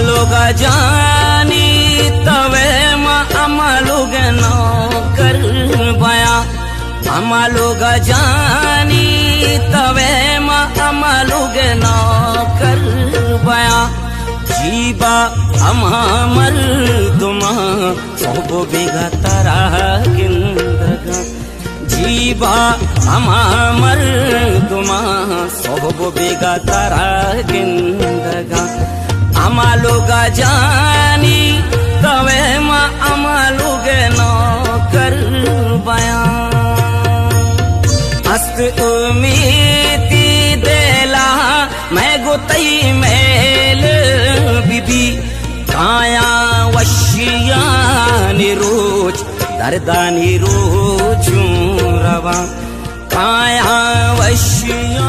लोग जानी तवे लोग नौकर बया लोग जानी तवे लोग नौकर बया जीबा मर दुमा सब बेगा तारा गिंदगा जीबा मर दुमा सब बेगा तारा गिंदगा लोग जानी तवे लोग नौकर बया हस्त उम्मीदी देला मैं गोतई मेल बीबी काया वशिया निरोज दर्दानी रोज रवा काया वशिया